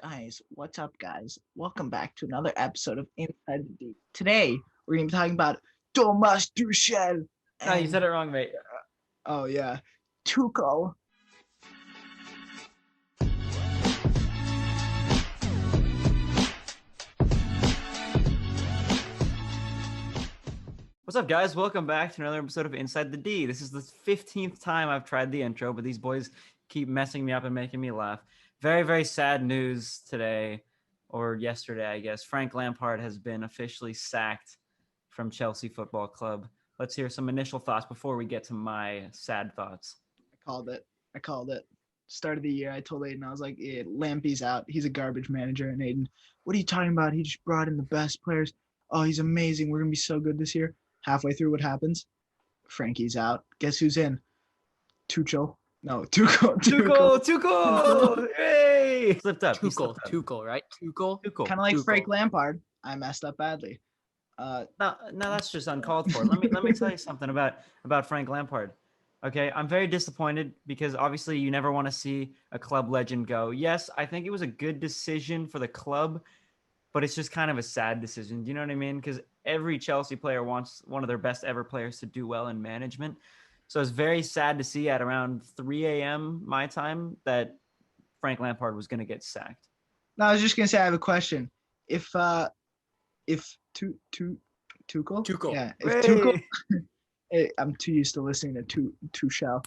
Guys, what's up, guys? Welcome back to another episode of Inside the Deep. Today, we're going to be talking about Thomas Tuchel No, you and, said it wrong, mate. oh yeah, Tuchel. What's up, guys? Welcome back to another episode of Inside the D. This is the 15th time I've tried the intro, but these boys keep messing me up and making me laugh. Very, very sad news today, or yesterday, I guess. Frank Lampard has been officially sacked from Chelsea Football Club. Let's hear some initial thoughts before we get to my sad thoughts. I called it. Start of the year, I told Aiden, I was like, yeah, Lampy's out. He's a garbage manager. And Aiden, what are you talking about? He just brought in the best players. Oh, he's amazing. We're going to be so good this year. Halfway through, what happens? Frankie's out. Guess who's in? Tuchel. No, Tuchel. Tuchel! Hey! Slipped up. Tuchel, right? Tuchel. Kind of like Tuchel. Frank Lampard. I messed up badly. No, that's just uncalled for. Let me tell you something about Frank Lampard. Okay, I'm very disappointed because obviously you never want to see a club legend go. Yes, I think it was a good decision for the club, but it's just kind of a sad decision. Do you know what I mean? Because every Chelsea player wants one of their best ever players to do well in management. So it's very sad to see at around 3 a.m. my time that Frank Lampard was going to get sacked. No, I was just gonna say I have a question. If Tuchel, yeah, if Tuchel, I'm too used to listening to Tuchel.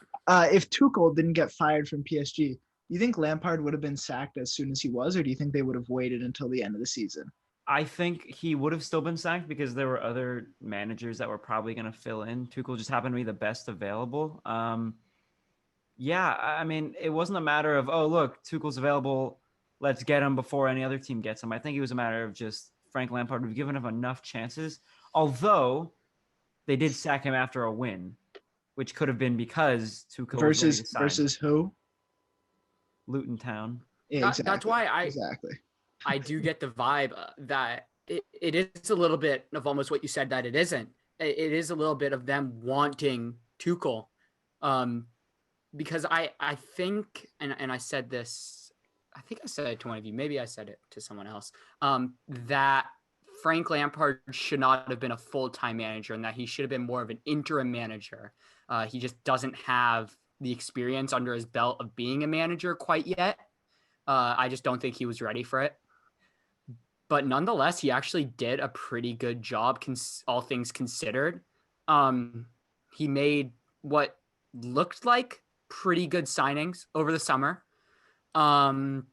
If Tuchel didn't get fired from PSG, you think Lampard would have been sacked as soon as he was, or do you think they would have waited until the end of the season? I think he would have still been sacked because there were other managers that were probably going to fill in. Tuchel just happened to be the best available. Yeah, I mean, it wasn't a matter of, oh, look, Tuchel's available, let's get him before any other team gets him. I think it was a matter of just Frank Lampard would given him enough chances, although they did sack him after a win, which could have been because Tuchel versus who? Luton Town. Yeah, exactly. That's why exactly. I do get the vibe that it is a little bit of almost what you said that it isn't. It is a little bit of them wanting Tuchel, because I think and I said this, I think I said it to one of you, maybe I said it to someone else, that Frank Lampard should not have been a full-time manager and that he should have been more of an interim manager. He just doesn't have the experience under his belt of being a manager quite yet. I just don't think he was ready for it. But nonetheless, he actually did a pretty good job, all things considered. He made what looked like pretty good signings over the summer. Some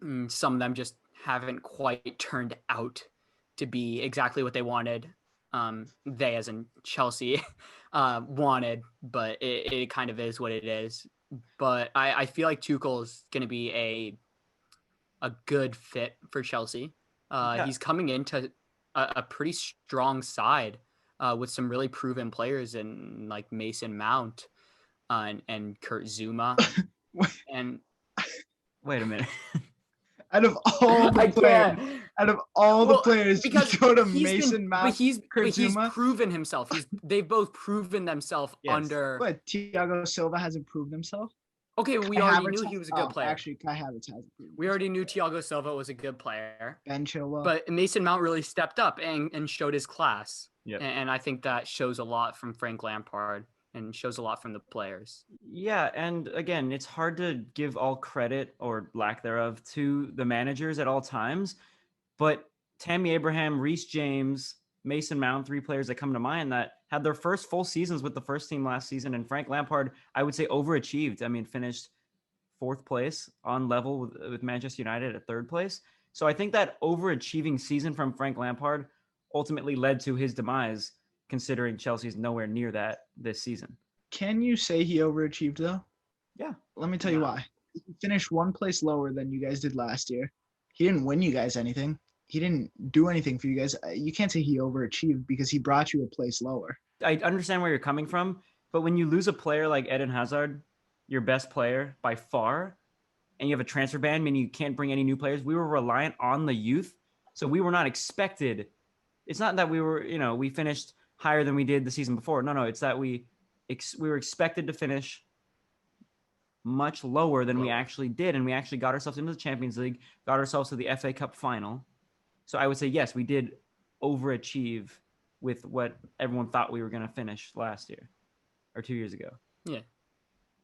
of them just haven't quite turned out to be exactly what they wanted. They, as in Chelsea, wanted, but it kind of is what it is. But I feel like Tuchel is going to be a good fit for Chelsea. Yeah. He's coming into a pretty strong side with some really proven players in like Mason Mount and Kurt Zuma. And wait a minute. Out of all the players, because you go to Mason Mount, he's proven himself. They've both proven themselves under. But Thiago Silva hasn't proved himself. Okay, we already knew he was a good player. Actually, Kai Havertz hasn't proven. We already knew Thiago Silva was a good player. Ben Chilwell. But Mason Mount really stepped up and showed his class. Yep. And I think that shows a lot from Frank Lampard and shows a lot from the players. Yeah, and again, it's hard to give all credit or lack thereof to the managers at all times, but Tammy Abraham, Reece James, Mason Mount, three players that come to mind that had their first full seasons with the first team last season, and Frank Lampard, I would say, overachieved. I mean, finished fourth place on level with Manchester United at third place. So I think that overachieving season from Frank Lampard ultimately led to his demise, considering Chelsea's nowhere near that this season. Can you say he overachieved, though? Yeah. Let me tell you why. He finished one place lower than you guys did last year. He didn't win you guys anything. He didn't do anything for you guys. You can't say he overachieved because he brought you a place lower. I understand where you're coming from, but when you lose a player like Eden Hazard, your best player by far, and you have a transfer ban, meaning you can't bring any new players, we were reliant on the youth. So we were not expected. It's not that we were, we finished higher than we did the season before. No, it's that we were expected to finish much lower than we actually did. And we actually got ourselves into the Champions League, got ourselves to the FA Cup final. So I would say, yes, we did overachieve with what everyone thought we were going to finish last year or 2 years ago. Yeah.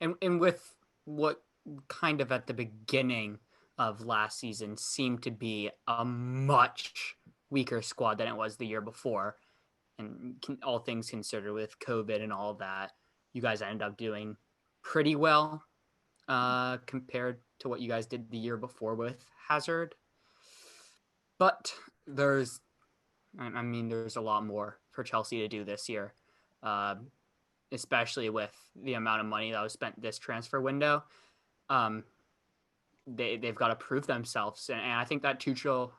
And with what kind of at the beginning of last season seemed to be a much weaker squad than it was the year before. And all things considered with COVID and all of that, you guys ended up doing pretty well compared to what you guys did the year before with Hazard. But there's a lot more for Chelsea to do this year, especially with the amount of money that was spent this transfer window. They've got to prove themselves, and I think that Tuchel.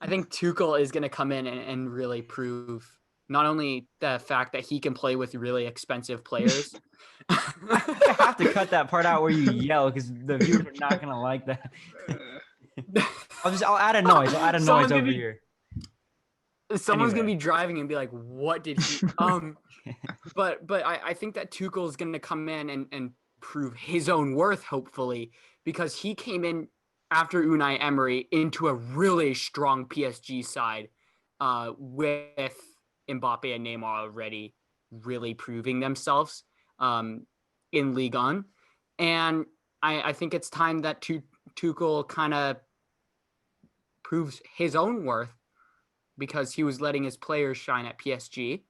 I think Tuchel is going to come in and really prove not only the fact that he can play with really expensive players. I have to cut that part out where you yell because the viewers are not going to like that. I'll add a noise. I'll add a noise over here. Someone's gonna be driving and be like, "What did he?" But I think that Tuchel is gonna come in and prove his own worth, hopefully, because he came in after Unai Emery into a really strong PSG side, with Mbappe and Neymar already really proving themselves in Ligue 1, and I think it's time that Tuchel kind of proves his own worth, because he was letting his players shine at PSG.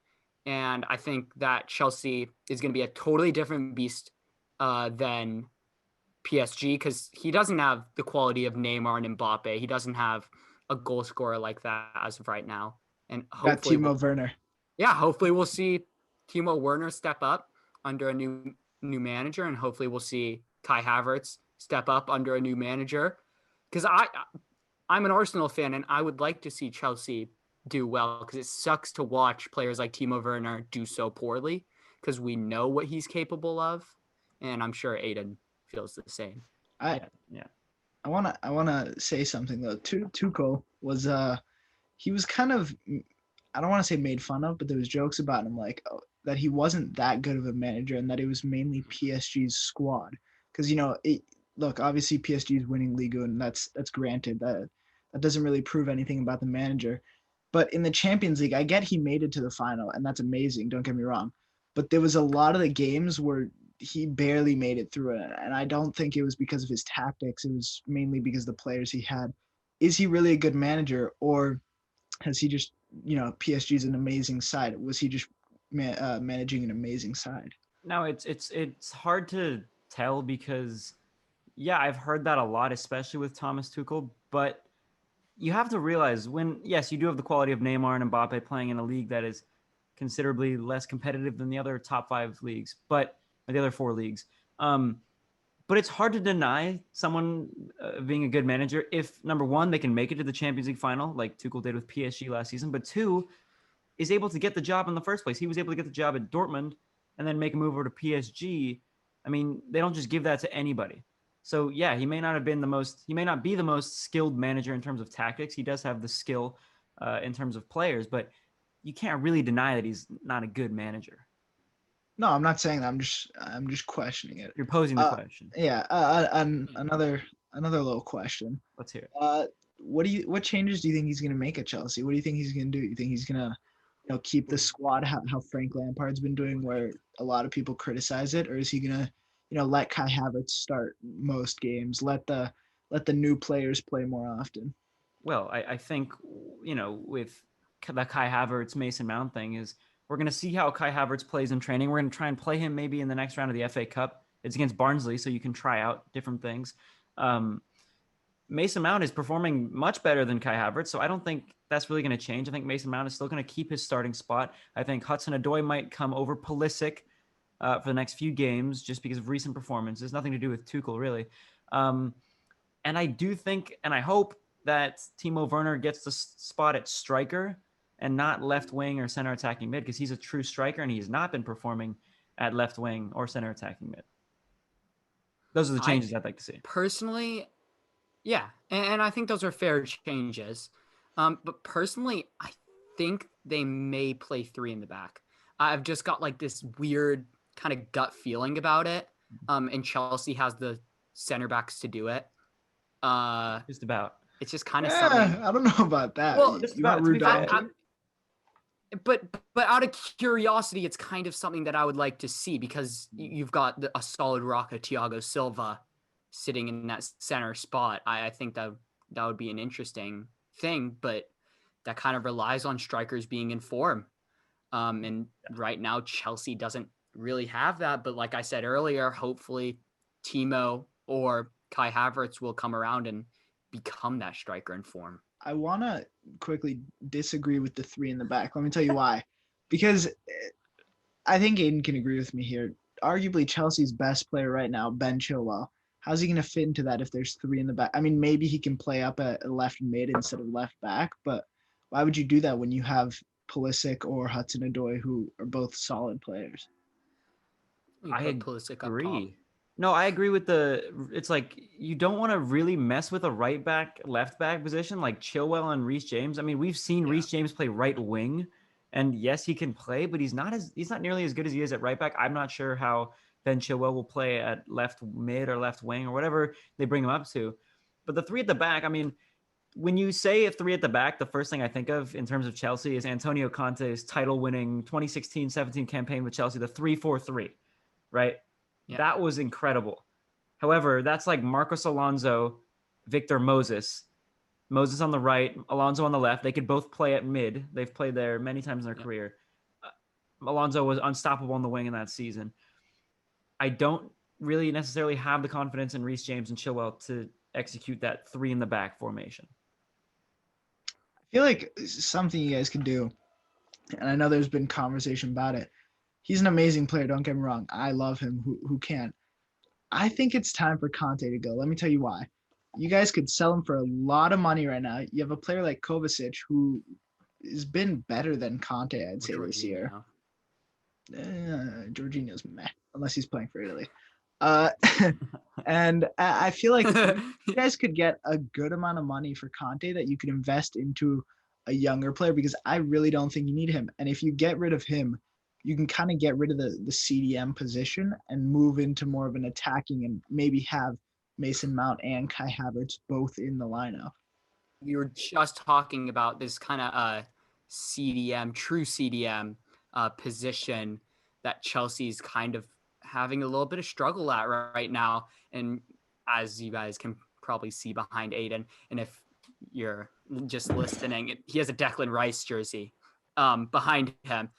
And I think that Chelsea is going to be a totally different beast than PSG, because he doesn't have the quality of Neymar and Mbappe. He doesn't have a goal scorer like that as of right now. And hopefully Timo Werner. Yeah, hopefully we'll see Timo Werner step up under a new manager, and hopefully we'll see Kai Havertz step up under a new manager. Because I'm an Arsenal fan, and I would like to see Chelsea do well, because it sucks to watch players like Timo Werner do so poorly, because we know what he's capable of, and I'm sure Aiden feels the same. I wanna say something though. Tuchel was he was kind of, I don't want to say made fun of, but there was jokes about him like that he wasn't that good of a manager, and that it was mainly PSG's squad. Because look, obviously PSG is winning Ligue 1, and that's granted. That doesn't really prove anything about the manager. But in the Champions League, I get he made it to the final, and that's amazing. Don't get me wrong. But there was a lot of the games where he barely made it through it, and I don't think it was because of his tactics. It was mainly because of the players he had. Is he really a good manager, or has he just, PSG is an amazing side? Was he just managing an amazing side? No, it's hard to tell because, yeah, I've heard that a lot, especially with Thomas Tuchel. But you have to realize yes, you do have the quality of Neymar and Mbappe playing in a league that is considerably less competitive than the other top 5 leagues, but the other 4 leagues. But it's hard to deny someone being a good manager if, number one, they can make it to the Champions League final, like Tuchel did with PSG last season, but 2, is able to get the job in the first place. He was able to get the job at Dortmund and then make a move over to PSG. I mean, they don't just give that to anybody. So yeah, he may not be the most skilled manager in terms of tactics. He does have the skill in terms of players, but you can't really deny that he's not a good manager. No, I'm not saying that. I'm just questioning it. You're posing the question. Yeah. Another little question. Let's hear it. What changes do you think he's going to make at Chelsea? What do you think he's going to do? You think he's going to, keep the squad how Frank Lampard's been doing, where a lot of people criticize it, or is he going to, let Kai Havertz start most games, let the new players play more often? Well, I think, with the Kai Havertz Mason Mount thing is, we're going to see how Kai Havertz plays in training. We're going to try and play him maybe in the next round of the FA Cup. It's against Barnsley, so you can try out different things. Mason Mount is performing much better than Kai Havertz, so I don't think that's really going to change. I think Mason Mount is still going to keep his starting spot. I think Hudson-Odoi might come over Pulisic for the next few games just because of recent performances. Nothing to do with Tuchel, really. And I do think, and I hope, that Timo Werner gets the spot at striker and not left wing or center attacking mid, because he's a true striker and he's not been performing at left wing or center attacking mid. Those are the changes I'd like to see. Personally, yeah, and I think those are fair changes. But personally, I think they may play 3 in the back. I've just got like this weird kind of gut feeling about it. And Chelsea has the center backs to do it. Just about. It's just kind of something. I don't know about that. Well, Just You want about, to be fair. Rudolph? But out of curiosity, it's kind of something that I would like to see because you've got a solid rock of Thiago Silva sitting in that center spot. I think that would be an interesting thing, but that kind of relies on strikers being in form. And right now, Chelsea doesn't really have that. But like I said earlier, hopefully Timo or Kai Havertz will come around and become that striker in form. I want to quickly disagree with the three in the back. Let me tell you why. Because I think Aiden can agree with me here. Arguably, Chelsea's best player right now, Ben Chilwell. How's he going to fit into that if there's three in the back? I mean, maybe he can play up a left mid instead of left back, but why would you do that when you have Pulisic or Hudson-Odoi, who are both solid players? I Pulisic agree. No, I agree with it's like you don't want to really mess with a right back, left back position like Chilwell and Reece James. I mean, we've seen Reece James play right wing, and yes, he can play, but he's not nearly as good as he is at right back. I'm not sure how Ben Chilwell will play at left mid or left wing or whatever they bring him up to. But the three at the back, I mean, when you say a three at the back, the first thing I think of in terms of Chelsea is Antonio Conte's title-winning 2016-17 campaign with Chelsea, the 3-4-3, right? Yeah. That was incredible. However, that's like Marcos Alonso, Victor Moses on the right, Alonso on the left. They could both play at mid. They've played there many times in their career. Alonso was unstoppable on the wing in that season. I don't really necessarily have the confidence in Reece James and Chilwell to execute that three in the back formation. I feel like something you guys could do, and I know there's been conversation about it. He's an amazing player, don't get me wrong. I love him. Who can't? I think it's time for Conte to go. Let me tell you why. You guys could sell him for a lot of money right now. You have a player like Kovacic who has been better than Conte, I'd say, this year. Jorginho's meh, unless he's playing for Italy. And I feel like you guys could get a good amount of money for Conte that you could invest into a younger player because I really don't think you need him. And if you get rid of him, you can kind of get rid of the CDM position and move into more of an attacking and maybe have Mason Mount and Kai Havertz both in the lineup. We were just talking about this kind of CDM, true CDM position that Chelsea's kind of having a little bit of struggle at right now. And as you guys can probably see behind Aiden, and if you're just listening, he has a Declan Rice jersey behind him.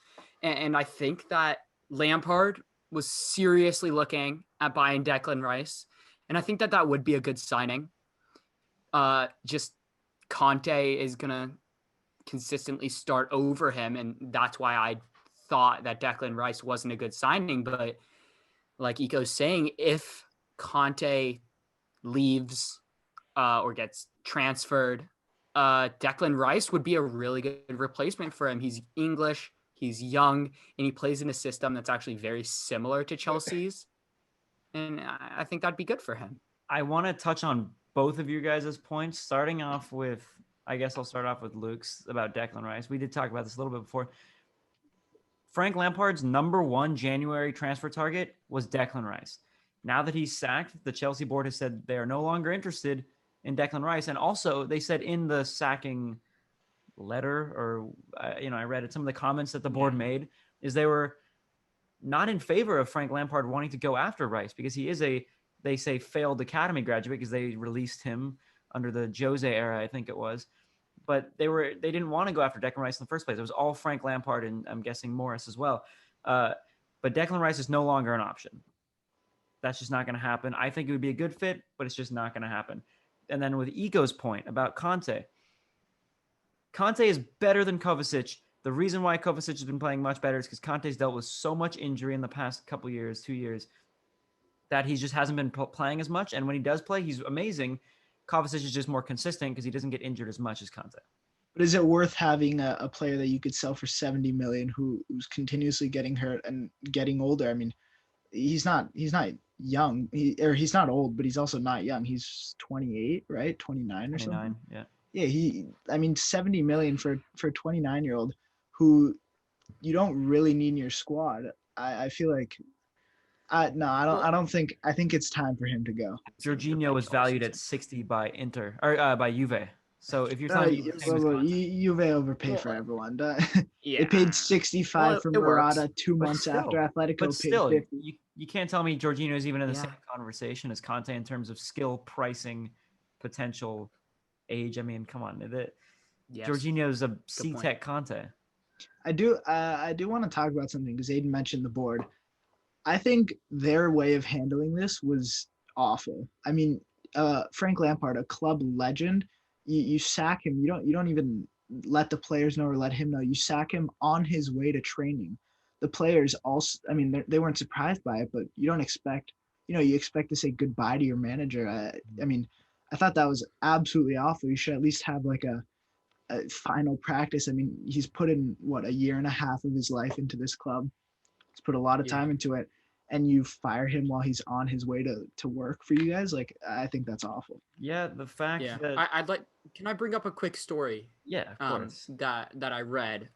And I think that Lampard was seriously looking at buying Declan Rice. And I think that would be a good signing. Just Conte is going to consistently start over him. And that's why I thought that Declan Rice wasn't a good signing. But like Iko's saying, if Conte leaves or gets transferred, Declan Rice would be a really good replacement for him. He's English. He's young, and he plays in a system that's actually very similar to Chelsea's. And I think that'd be good for him. I want to touch on both of you guys' points, starting off with, I guess I'll start off with Luke's about Declan Rice. We did talk about this a little bit before. Frank Lampard's number one January transfer target was Declan Rice. Now that he's sacked, the Chelsea board has said they are no longer interested in Declan Rice. And also, they said in the sacking letter, or I read it, some of the comments that the board made is they were not in favor of Frank Lampard wanting to go after Rice because he is they say failed academy graduate because they released him under the Jose era, I think it was. But they didn't want to go after Declan Rice in the first place. It was all Frank Lampard and I'm guessing Morris as well. But Declan Rice is no longer an option. That's just not going to happen. I think it would be a good fit, but it's just not going to happen. And then with Iko's point about Conte is better than Kovacic. The reason why Kovacic has been playing much better is because Conte's dealt with so much injury in the past couple years, 2 years, that he just hasn't been playing as much. And when he does play, he's amazing. Kovacic is just more consistent because he doesn't get injured as much as Conte. But is it worth having a player that you could sell for $70 million who's continuously getting hurt and getting older? I mean, he's not young. He's not old, but he's also not young. He's 28, right? 29 or 29, something. Yeah. Yeah, $70 million for a 29-year-old who you don't really need in your squad. I feel like No, I don't. Well, I don't think. I think it's time for him to go. Jorginho was valued at 60 by Inter or by Juve. So if you're telling me the same as content, Juve overpay for well, everyone. They yeah. paid Well, 65 for it works. Murata 2 months after Atletico paid 50. you can't tell me Jorginho is even in the Yeah. same conversation as Conte in terms of skill, pricing, potential, age. I mean, come on, Yes. Jorginho's a point. C-Tech Conte. I do want to talk about something because Aiden mentioned the board. I think their way of handling this was awful. I mean, Frank Lampard, a club legend, you sack him. You don't even let the players know or let him know. You sack him on his way to training. The players also, I mean, they weren't surprised by it, but you don't expect, you expect to say goodbye to your manager. I mean, I thought that was absolutely awful. You should at least have like a final practice. I mean, he's put in what, a year and a half of his life into this club. He's put a lot of time into it, and you fire him while he's on his way to work for you guys. Like, I think that's awful. Yeah, the fact that I'd like. Can I bring up a quick story? Yeah, of course. That I read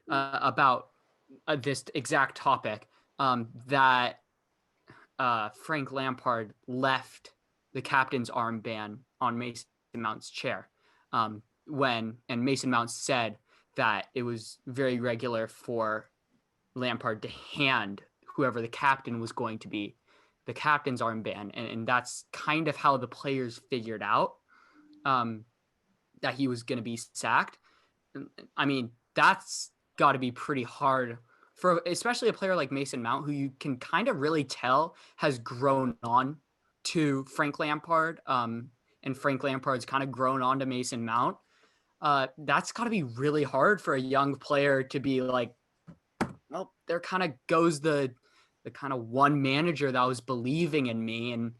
about this exact topic. That Frank Lampard left the captain's armband on Mason Mount's chair. And Mason Mount said that it was very regular for Lampard to hand whoever the captain was going to be the captain's armband, and that's kind of how the players figured out that he was going to be sacked. I mean, that's got to be pretty hard for especially a player like Mason Mount, who you can kind of really tell has grown on to Frank Lampard, and Frank Lampard's kind of grown on to Mason Mount. That's got to be really hard for a young player to be like, well, there kind of goes the kind of one manager that was believing in me, and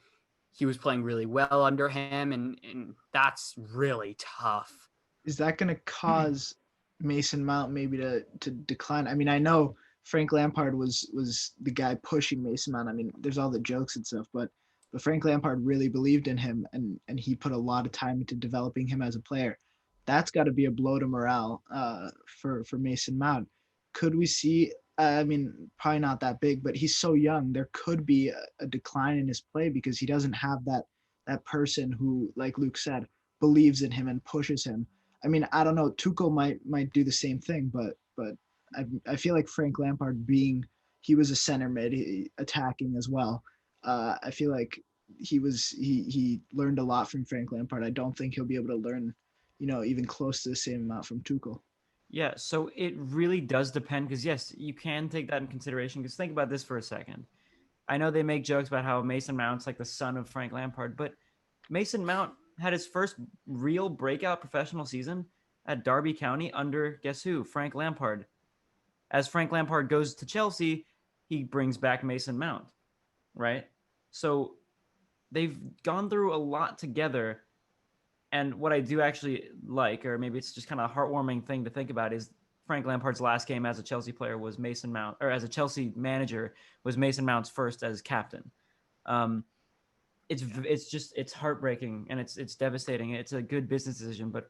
he was playing really well under him, and that's really tough. Is that going to cause Mason Mount maybe to decline? I mean, I know Frank Lampard was the guy pushing Mason Mount. I mean, there's all the jokes and stuff, but Frank Lampard really believed in him, and he put a lot of time into developing him as a player. That's got to be a blow to morale for Mason Mount. Could we see? I mean, probably not that big, but he's so young. There could be a decline in his play because he doesn't have that person who, like Luke said, believes in him and pushes him. I mean, I don't know. Tuchel might do the same thing, but I feel like Frank Lampard he was a center mid attacking as well. I feel like he learned a lot from Frank Lampard. I don't think he'll be able to learn, even close to the same amount from Tuchel. Yeah, so it really does depend because, yes, you can take that in consideration because think about this for a second. I know they make jokes about how Mason Mount's like the son of Frank Lampard, but Mason Mount had his first real breakout professional season at Derby County under, guess who? Frank Lampard. As Frank Lampard goes to Chelsea, he brings back Mason Mount, right? So they've gone through a lot together. And what I do actually like, or maybe it's just kind of a heartwarming thing to think about, is Frank Lampard's last game as a Chelsea player was Mason Mount, or as a Chelsea manager was Mason Mount's first as captain. It's heartbreaking and it's devastating. It's a good business decision, but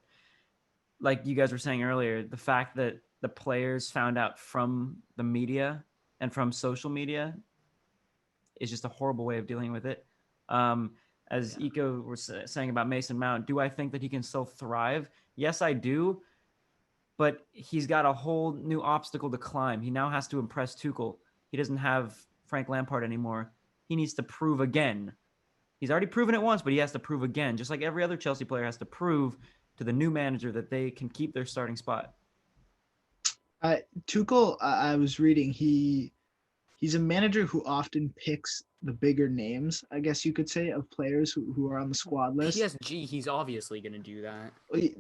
like you guys were saying earlier, the fact that the players found out from the media and from social media is just a horrible way of dealing with it. As Iko was saying about Mason Mount, do I think that he can still thrive? Yes, I do. But he's got a whole new obstacle to climb. He now has to impress Tuchel. He doesn't have Frank Lampard anymore. He needs to prove again. He's already proven it once, but he has to prove again, just like every other Chelsea player has to prove to the new manager that they can keep their starting spot. Tuchel, I was reading, he's a manager who often picks the bigger names, I guess you could say, of players who are on the squad list. PSG, he's obviously going to do that.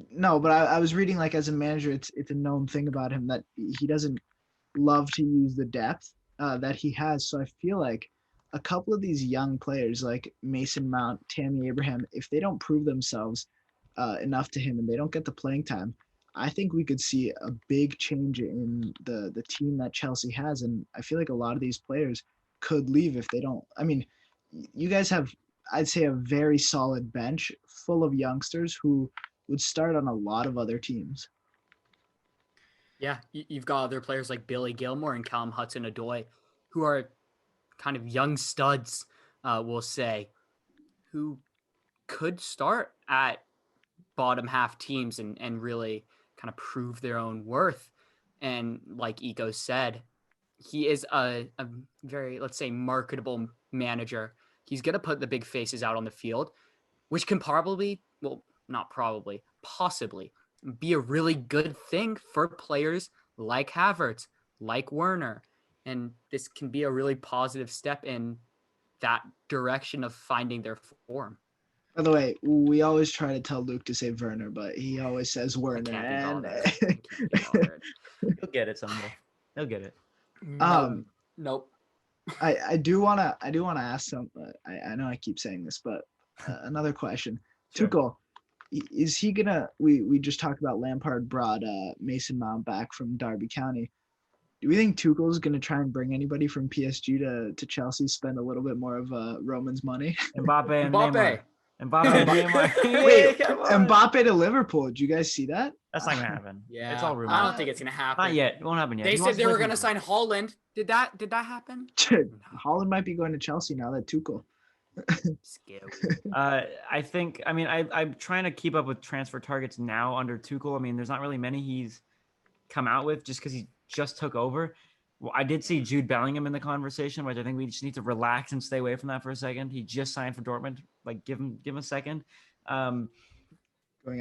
No, but I was reading, like, as a manager, it's a known thing about him that he doesn't love to use the depth that he has. So I feel like a couple of these young players like Mason Mount, Tammy Abraham, if they don't prove themselves enough to him and they don't get the playing time, I think we could see a big change in the team that Chelsea has. And I feel like a lot of these players could leave if they don't. I mean, you guys have, I'd say, a very solid bench full of youngsters who would start on a lot of other teams. Yeah, you've got other players like Billy Gilmore and Callum Hudson-Odoi who are kind of young studs, we'll say, who could start at bottom half teams and really kind of prove their own worth. And like Eco said, he is a very, let's say, marketable manager. He's going to put the big faces out on the field, which can probably, well, not probably, possibly be a really good thing for players like Havertz, like Werner. And this can be a really positive step in that direction of finding their form. By the way, we always try to tell Luke to say Werner, but he always says I Werner. can't be And bothered. I can't be bothered. He'll get it someday. He'll get it. Nope. I do wanna ask some. I know I keep saying this, but another question. Sure. Tuchel, is he gonna? We just talked about Lampard brought Mason Mount back from Derby County. Do we think Tuchel's gonna try and bring anybody from PSG to Chelsea, spend a little bit more of Roman's money? Mbappe and Mbappe. Neymar. Mbappe and Neymar. Wait, Come on. Mbappe to Liverpool. Did you guys see that? That's not gonna happen. Yeah, It's all rumors. I don't think it's gonna happen. Not yet. It won't happen yet. They He said wants they to were play gonna FIFA. sign Holland. Did that happen? Holland might be going to Chelsea now that Tuchel. Scary. I think. I mean, I'm trying to keep up with transfer targets now under Tuchel. I mean, there's not really many he's come out with just because he just took over. Well, I did see Jude Bellingham in the conversation, which I think we just need to relax and stay away from that for a second. He just signed for Dortmund. Like, give him a second. Going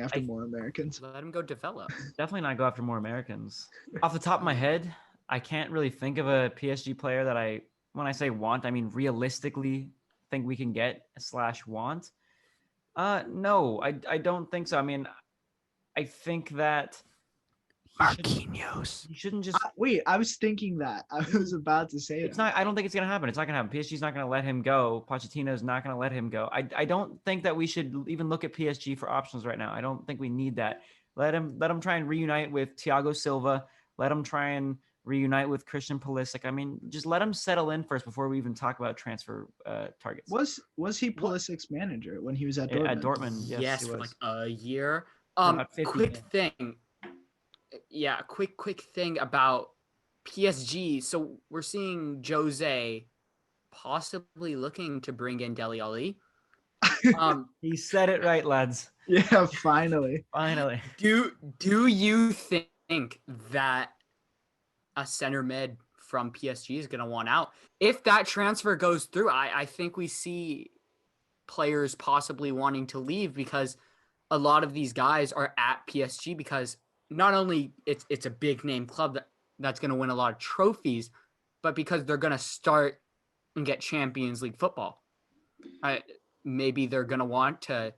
after more Americans. Let him go develop. Definitely not go after more Americans. Off the top of my head, I can't really think of a PSG player that when I say want, I mean realistically think we can get / want. No, I don't think so. I mean, I think that Marquinhos. he shouldn't just. Wait, I was thinking that. I was about to say It's that. not. I don't think it's gonna happen. It's not gonna happen. PSG's not gonna let him go. Pochettino's not gonna let him go. I don't think that we should even look at PSG for options right now. I don't think we need that. Let him try and reunite with Thiago Silva. Let him try and reunite with Christian Pulisic. I mean, just let him settle in first before we even talk about transfer targets. Was he Pulisic's manager when he was at Dortmund? At Dortmund, yes, he for was. like a year. About 50K. Quick thing. Yeah, quick thing about PSG. So we're seeing Jose possibly looking to bring in Dele Alli. He said it right, lads. Yeah, finally. Finally. Do you think that a center mid from PSG is going to want out? If that transfer goes through, I think we see players possibly wanting to leave because a lot of these guys are at PSG because not only it's a big name club that's going to win a lot of trophies, but because they're going to start and get Champions League football. Maybe they're going to want to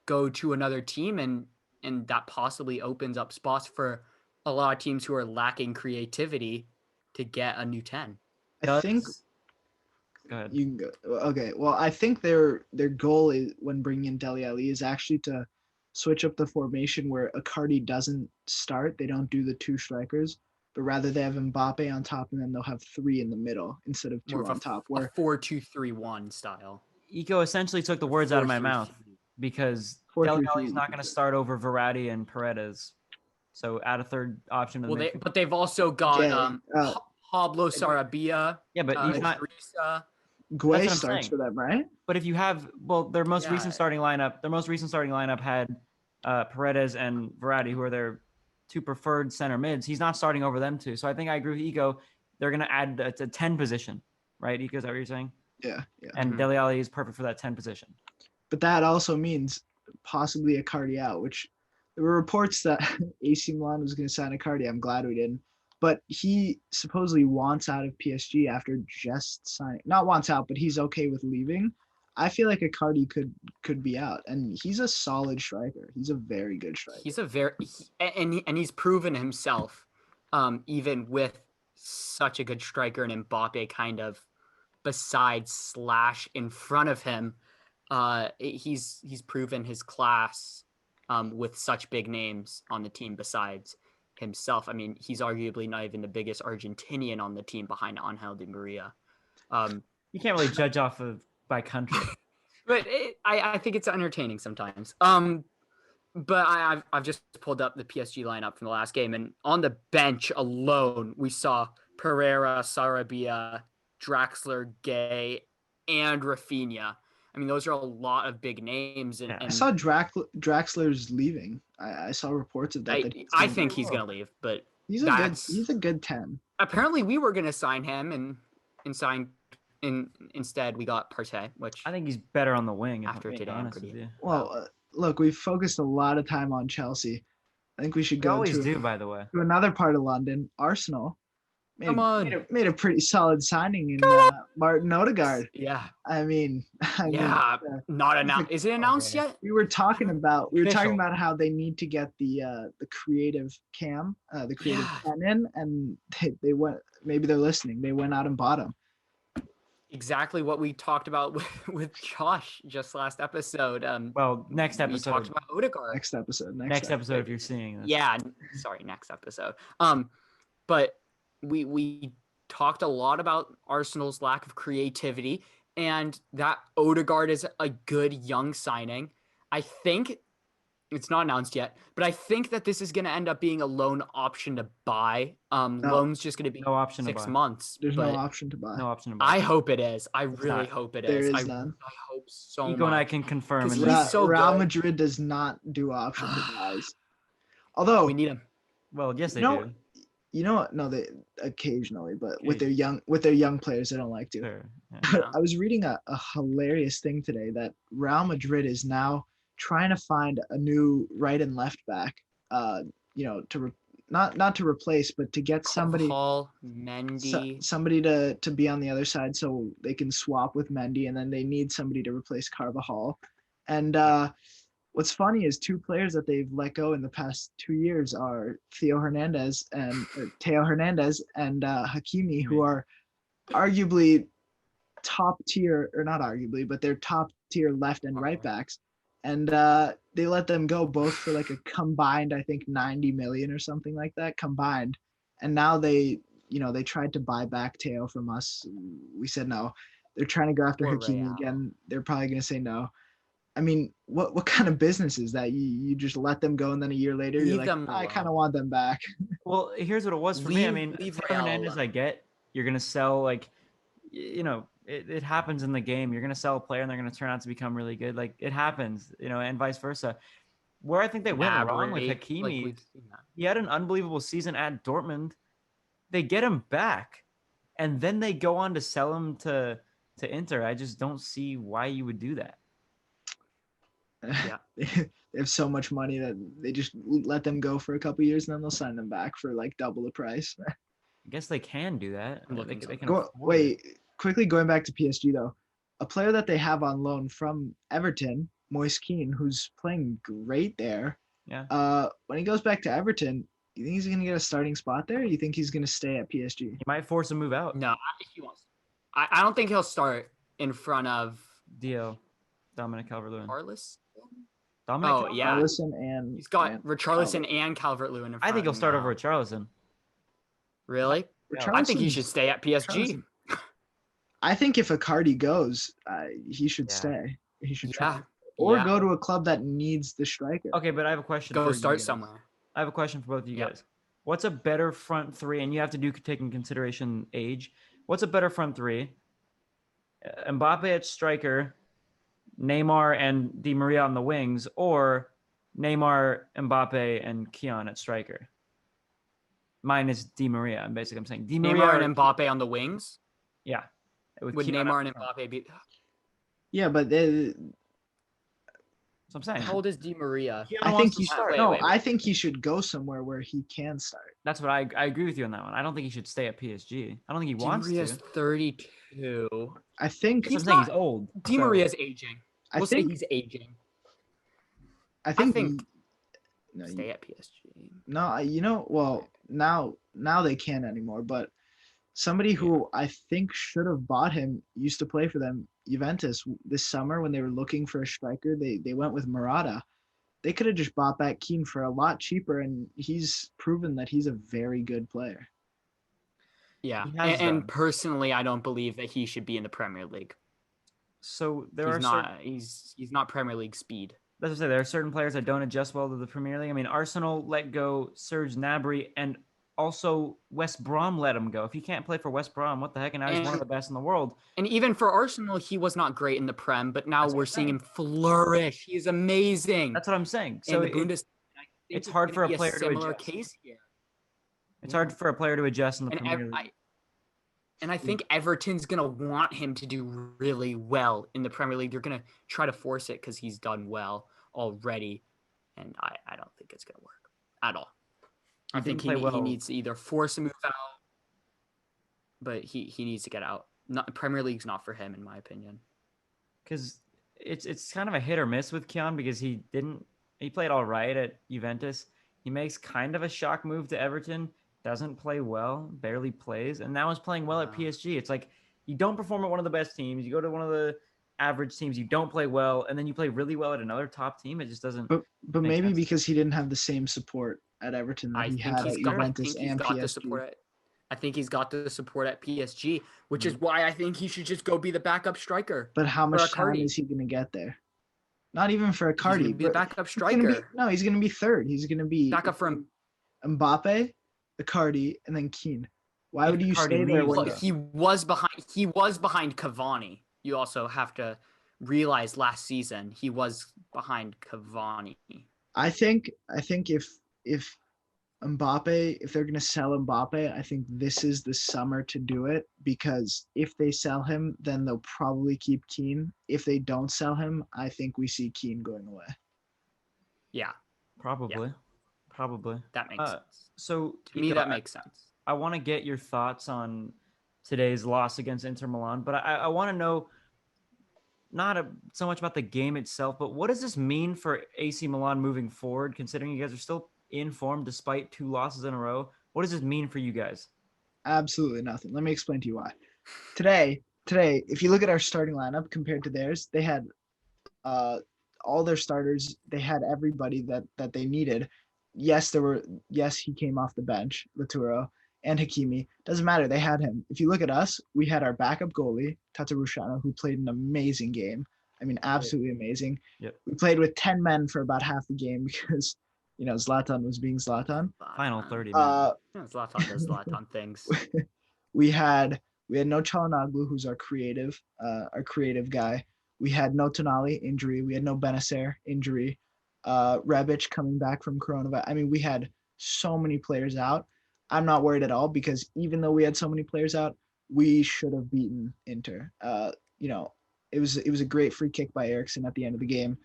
go to another team and that possibly opens up spots for a lot of teams who are lacking creativity to get a new 10. I think Go ahead. you can go. Okay, well, I think their goal is when bringing in Dele Alli is actually to switch up the formation where Icardi doesn't start. They don't do the two strikers, but rather they have Mbappe on top and then they'll have three in the middle instead of two on top. A Where 4-2-3-1 style. Eco essentially took the words out of my mouth because Dele Alli is not going to start over Verratti and Paredes. So add a third option. But they've also got Pablo Sarabia. Yeah, but he's not. Teresa. Guay I'm starts saying. for them, right? But if you have, their most recent starting lineup had Paredes and Verratti, who are their two preferred center mids. He's not starting over them two. So I think I agree with Eco. They're going to add a 10 position, right? Eco, is that what you're saying? Yeah. And Dele Alli is perfect for that 10 position. But that also means possibly Icardi out, which there were reports that AC Milan was going to sign Icardi. I'm glad we didn't. But he supposedly wants out of PSG after just signing. Not wants out, but he's okay with leaving. I feel like Icardi could be out, and he's a solid striker. He's a very good striker. He's proven himself, even with such a good striker and Mbappe kind of beside / in front of him. He's proven his class with such big names on the team besides himself. I mean, he's arguably not even the biggest Argentinian on the team behind Angel Di Maria. You can't really judge off of by country. But I think it's entertaining sometimes. But I've just pulled up the PSG lineup from the last game, and on the bench alone, we saw Pereira, Sarabia, Draxler, Gay, and Rafinha. I mean, those are a lot of big names. And, Yeah. I saw Draxler's leaving. I saw reports of that. I think he's going to leave, but he's a good 10. Apparently we were going to sign him and instead we got Partey, which I think he's better on the wing. After today, I'm honest with pretty- you. Well, look, we've focused a lot of time on Chelsea. I think we should We go always to do, by the way. another part of London. Arsenal Come on. made a pretty solid signing in Martin Odegaard. yeah, I mean, not announced. Is it announced Okay. yet? we were talking about Official. how they need to get the creative cam, the creative Yeah. pen in, and they went. Maybe they're listening. They went out and bought him. Exactly what we talked about with Josh just last episode. Well, next We episode. talked about Odegaard. Next episode. Next episode, if you're seeing this. Yeah, sorry, next episode. But we talked a lot about Arsenal's lack of creativity, and that Odegaard is a good young signing. I think it's not announced yet, but I think that this is going to end up being a loan option to buy. Loan's just going to be No option to 6 buy. months. There's no but option to buy. No option to buy. I hope it is. I really not. hope it There is. is none. I hope so Nico and I much. can confirm. 'Cause in he's this. so Real good. Madrid does not do option to buys. Although We need him. Well, yes, they No, do. you know what? No, they occasionally, but with their young players, they don't like to. Sure. Yeah. Yeah. I was reading a hilarious thing today that Real Madrid is now trying to find a new right and left back. Not to replace, but to get somebody Paul Mendy. somebody to be on the other side so they can swap with Mendy, and then they need somebody to replace Carvajal. And what's funny is two players that they've let go in the past 2 years are Teo Hernandez and Hakimi, who are arguably top tier, or not arguably, but they're top tier left and right backs. And they let them go both for like a combined, I think 90 million or something like that combined. And now they tried to buy back Teo from us. We said no. They're trying to go after Poor Hakimi Real. again. They're probably going to say no. I mean, what kind of business is that? You just let them go, and then a year later Leave you're like, them I alone. kind of want them back. Well, here's what it was for me. I Leave- mean, leave Teo Real Hernandez, alone. I get. You're gonna sell it happens in the game. You're gonna sell a player and they're gonna turn out to become really good. Like it happens, and vice versa. Where I think they went wrong with Gnabry, Hakimi, like we've seen that. he had an unbelievable season at Dortmund. They get him back, and then they go on to sell him to Inter. I just don't see why you would do that. Yeah. They have so much money that they just let them go for a couple years, and then they'll sign them back for like double the price. I guess they can do that. I'm looking They to- can afford it. Wait, quickly going back to PSG though, a player that they have on loan from Everton, Moise Kean, who's playing great there. Yeah. When he goes back to Everton, you think he's gonna get a starting spot there? Or you think he's gonna stay at PSG? He might force a move out. No, he wants. I don't think he'll start in front of DL, Dominic Calvert-Lewin. Carlos. Dominic Oh, Calvert- yeah. Allison and He's got and Richarlison and Calvert-Lewin in front I think he'll of him start now. over Richarlison. Really? Yeah. I think he Richarlison's- should stay at PSG. Richarlison- I think if Icardi goes, he should Yeah. stay. He should Yeah. try. Or Yeah. go to a club that needs the striker. Okay, but I have a question. Go for you start guys. somewhere. I have a question for both of you Yep. guys. What's a better front three? And you have to take in consideration age. What's a better front three? Mbappe at striker, Neymar and Di Maria on the wings, or Neymar, Mbappe, and Keon at striker? Mine is Di Maria. I'm saying Di Maria. Neymar and Mbappe on the wings. Yeah. With Would Keon Neymar up and front. Mbappe be? Yeah, but That's what I'm saying. How old is Di Maria? Keon I wants think to he start. Wait, no. wait, wait. I think he should go somewhere where he can start. That's what I agree with you on that one. I don't think he should stay at PSG. I don't think he Di wants Maria's to. 32. I think. That's what I'm He's saying. not- He's old. Di so- Maria's aging. I We'll say think. he's aging. I think. think- no, Stay at PSG. no, well, now they can't anymore. But somebody who I think should have bought him used to play for them, Juventus, this summer when they were looking for a striker. They went with Murata. They could have just bought back Keane for a lot cheaper, and he's proven that he's a very good player. Yeah, He has and done. personally, I don't believe that he should be in the Premier League. So there He's are not. He's not Premier League speed. That's what I say. There are certain players that don't adjust well to the Premier League. I mean, Arsenal let go Serge Gnabry and also West Brom let him go. If he can't play for West Brom, what the heck? And now he's one of the best in the world. And even for Arsenal, he was not great in the Prem, but now we're seeing him flourish. He is amazing. That's what I'm saying. So So in the Bundesliga, it's hard for a player to similar adjust. case here. It's hard for a player to adjust in the Premier League. And I think Everton's going to want him to do really well in the Premier League. They're going to try to force it because he's done well already. And I don't think it's going to work at all. I think he needs to either force a move out, but he needs to get out. Premier League's not for him, in my opinion. Because it's kind of a hit or miss with Keon because he played all right at Juventus. He makes kind of a shock move to Everton. Doesn't play well, barely plays, and now is playing well at PSG. It's like you don't perform at one of the best teams. You go to one of the average teams, you don't play well, and then you play really well at another top team. It just doesn't. But maybe sense. because he didn't have the same support at Everton that he had at Juventus and PSG. I think he's got the support at PSG, which is why I think he should just go be the backup striker. But how much time is he going to get there? Not even for Icardi. He's be the backup striker. He's going to be third. He's going to be backup from Mbappe, Icardi, and then Keane. Why would you stay there? He was behind Cavani. You also have to realize last season he was behind Cavani. I think if Mbappe, if they're going to sell Mbappe, I think this is the summer to do it, because if they sell him, then they'll probably keep Keane. If they don't sell him, I think we see Keane going away. Yeah. Probably. Yeah. Probably. That makes sense. So to me, that makes sense. I want to get your thoughts on today's loss against Inter Milan, but I want to know not so much about the game itself, but what does this mean for AC Milan moving forward, considering you guys are still in form despite 2 losses in a row? What does this mean for you guys? Absolutely nothing. Let me explain to you why. Today, if you look at our starting lineup compared to theirs, they had all their starters. They had everybody that they needed. Yes, he came off the bench, Laturo and Hakimi. Doesn't matter. They had him. If you look at us, we had our backup goalie, Tata Rusciano, who played an amazing game. I mean, absolutely amazing. Yep. We played with 10 men for about half the game because, Zlatan was being Zlatan. Final 30 minutes. Zlatan does Zlatan things. We had no Çalhanoğlu, who's our creative guy. We had no Tonali, injury. We had no Benacer, injury. Rebic coming back from coronavirus. I mean, we had so many players out. I'm not worried at all, because even though we had so many players out, we should have beaten Inter. It was a great free kick by Eriksson at the end of the game.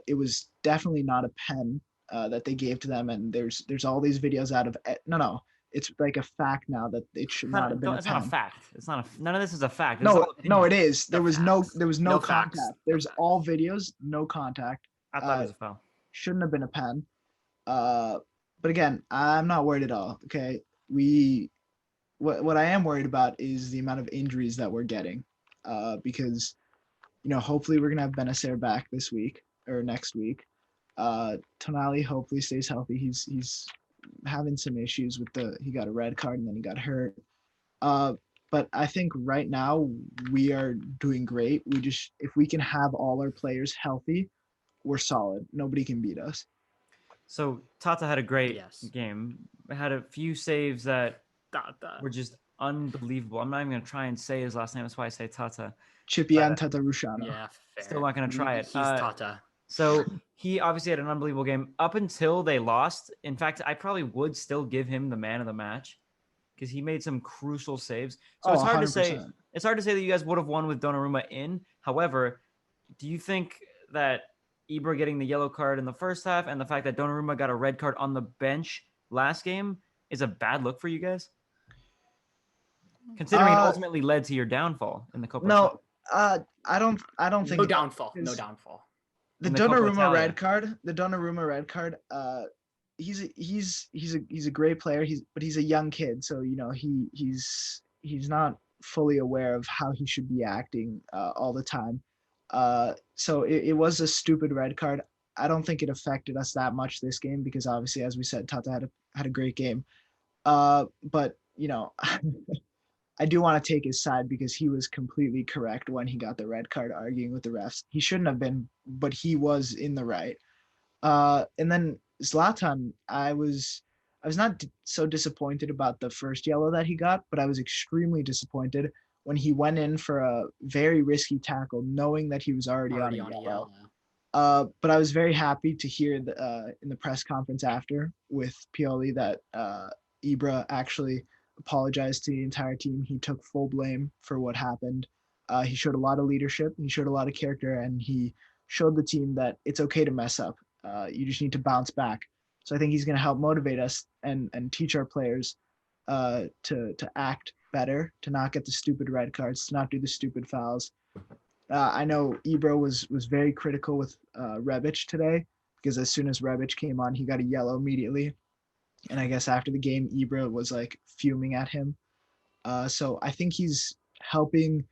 It was definitely not a pen that they gave to them, and there's all these videos out of no. It's like a fact now that it should not have been. It's not a fact. It's not none of this is a fact. No, it is. There was no contact. Facts. There's all videos, no contact. I thought it was a foul. Shouldn't have been a pen. But again, I'm not worried at all. Okay, what I am worried about is the amount of injuries that we're getting, because hopefully we're gonna have Benacer back this week or next week. Tonali hopefully stays healthy. He's having some issues with he got a red card and then he got hurt. But I think right now we are doing great. If we can have all our players healthy, we're solid. Nobody can beat us. So Tata had a great game. Had a few saves that were just unbelievable. I'm not even going to try and say his last name. That's why I say Tata. Ciprian Tata Rusciano. Yeah, fair. Still not going to try it. He's Tata. So he obviously had an unbelievable game up until they lost. In fact, I probably would still give him the man of the match because he made some crucial saves. So it's hard 100%. to say. It's hard to say that you guys would have won with Donnarumma in. However, do you think that Ibra getting the yellow card in the first half and the fact that Donnarumma got a red card on the bench last game is a bad look for you guys? Considering it ultimately led to your downfall in the Copa Italia. No, I don't think No downfall. The Donnarumma red card, he's a great player. But he's a young kid, so he's not fully aware of how he should be acting all the time. So it was a stupid red card. I don't think it affected us that much this game because obviously, as we said, Tata had a great game. But I do want to take his side because he was completely correct when he got the red card, arguing with the refs. He shouldn't have been, but he was in the right. And then Zlatan, I was was not so disappointed about the first yellow that he got, but I was extremely disappointed when he went in for a very risky tackle, knowing that he was already on a yellow. But I was very happy to hear in the press conference after with Pioli that Ibra actually apologized to the entire team. He took full blame for what happened. He showed a lot of leadership. He showed a lot of character, and he showed the team that it's okay to mess up. You just need to bounce back. So I think he's going to help motivate us and teach our players to act better, to not get the stupid red cards, to not do the stupid fouls. I know Ibra was very critical with Rebic today, because as soon as Rebic came on, he got a yellow immediately. And I guess after the game, Ibra was like fuming at him. So I think he's helping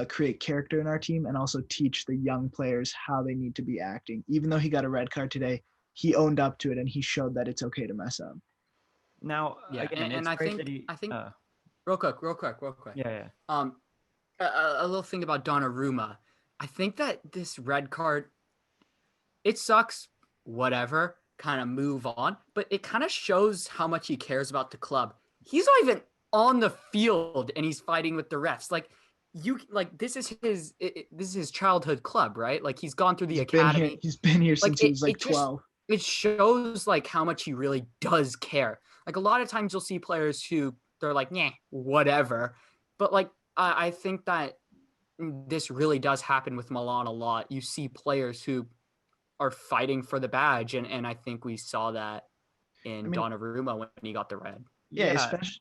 create character in our team and also teach the young players how they need to be acting. Even though he got a red card today, he owned up to it and he showed that it's okay to mess up. Now, Yeah, again, and I think real quick. Yeah. A little thing about Donnarumma. I think that this red card, it sucks, whatever, kind of move on, but it kind of shows how much he cares about the club. He's not even on the field and he's fighting with the refs. This is his childhood club, right? Like he's gone through the academy. He's been here since he was 12. It shows like how much he really does care. Like a lot of times you'll see players who they're like, yeah, whatever. But like, I think that this really does happen with Milan a lot. You see players who are fighting for the badge. And I think we saw that in Donnarumma when he got the red. Yeah. Especially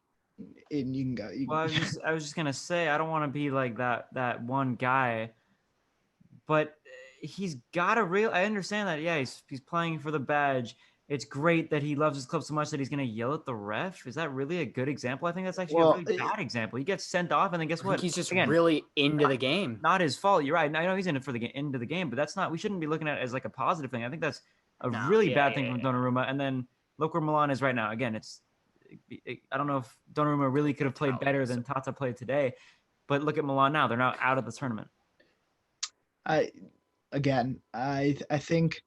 you can go. I was just going to say, I don't want to be like that one guy, but he's got a real, I understand that. Yeah. He's playing for the badge. It's great that he loves his club so much that he's going to yell at the ref. Is that really a good example? I think that's actually a really bad example. He gets sent off, and then guess what? He's just really into the game. Not his fault. You're right. I know he's in it for the end of the game, but that's not. We shouldn't be looking at it as like a positive thing. I think that's a really bad thing from Donnarumma. And then look where Milan is right now. Again, I don't know if Donnarumma really could have played better than Tata played today, but look at Milan now. They're now out of the tournament. I think.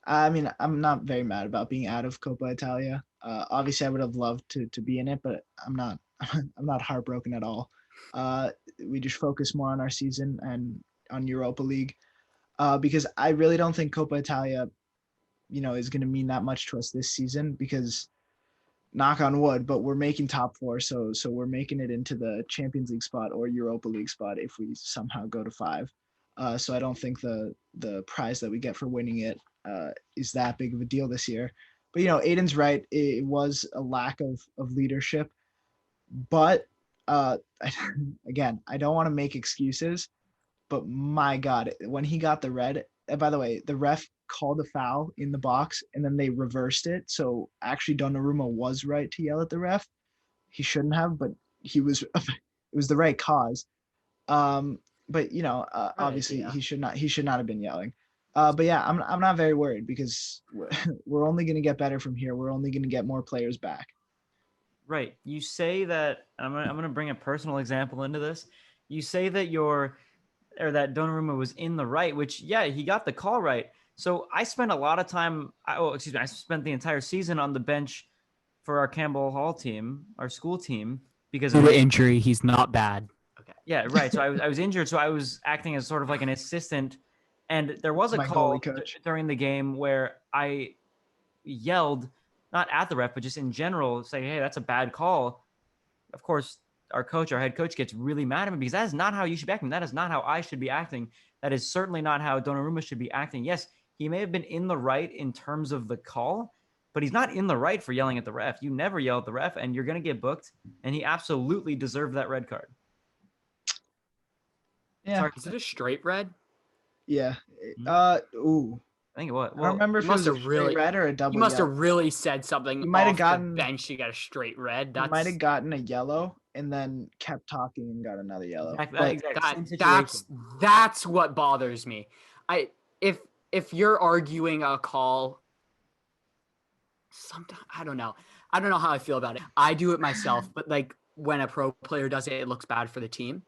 I mean, I'm not very mad about being out of Copa Italia. Obviously, I would have loved to be in it, but I'm not. I'm not heartbroken at all. We just focus more on our season and on Europa League, because I really don't think Copa Italia, is going to mean that much to us this season. Because, knock on wood, but we're making top 4, so we're making it into the Champions League spot or Europa League spot if we somehow go to 5. So I don't think the prize that we get for winning it is that big of a deal this year. But Aiden's right. It was a lack of leadership. But again, I don't want to make excuses. But my God, when he got the red, and by the way, the ref called a foul in the box and then they reversed it. So actually, Donnarumma was right to yell at the ref. He shouldn't have, but he was. It was the right cause. But obviously he should not have been yelling. But yeah, I'm not very worried because we're only going to get better from here. We're only going to get more players back. Right. You say that I'm going to bring a personal example into this. You say that that Donnarumma was in the right, which he got the call right. So I spent a lot of time. I spent the entire season on the bench for our Campbell Hall team, our school team, because of the injury. He's not bad. Okay. Yeah, right. So I was injured, so I was acting as sort of like an assistant, and there was a call during the game where I yelled, not at the ref, but just in general, saying, "Hey, that's a bad call." Of course, our head coach, gets really mad at me because that is not how you should be acting. That is not how I should be acting. That is certainly not how Donnarumma should be acting. Yes, he may have been in the right in terms of the call, but he's not in the right for yelling at the ref. You never yell at the ref, and you're going to get booked, and he absolutely deserved that red card. Yeah. Sorry, is it a straight red? Yeah. Ooh. I think it was. I don't remember if it was a straight red or a double. You must have really said something. You might have gotten the bench. You got a straight red. You might have gotten a yellow and then kept talking and got another yellow. Exactly. That's what bothers me. If you're arguing a call, sometimes I don't know how I feel about it. I do it myself, but like when a pro player does it, it looks bad for the team.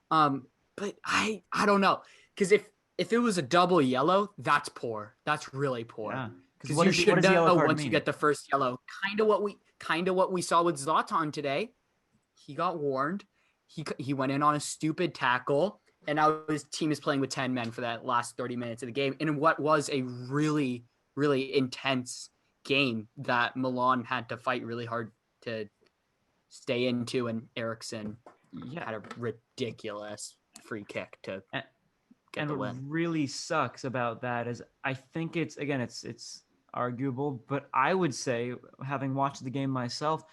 But I don't know, because if if it was a double yellow, that's poor. That's really poor. Yeah. Because What you is should what does a yellow know card once mean? you get the first yellow. Kind of what we saw with Zlatan today. He got warned. He went in on a stupid tackle, and now his team is playing with 10 men for that last 30 minutes of the game. In what was a really, really intense game that Milan had to fight really hard to stay into, and Eriksson had a ridiculous free kick to get the what win. really sucks about that is I think it's arguable, but I would say, having watched the game myself,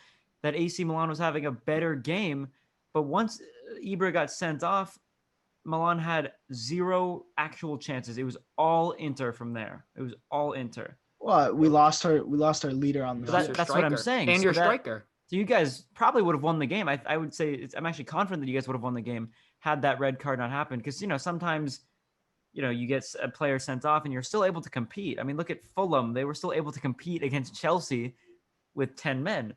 that AC Milan was having a better game. But once Ibra got sent off, Milan had 0 actual chances. It was all Inter from there. It was all Inter. Well, we lost our leader on the field. That's what I'm saying. And So your that- striker. So you guys probably would have won the game. I would say I'm actually confident that you guys would have won the game had that red card not happened. Because sometimes you get a player sent off and you're still able to compete. I mean, look at Fulham; they were still able to compete against Chelsea with 10 men.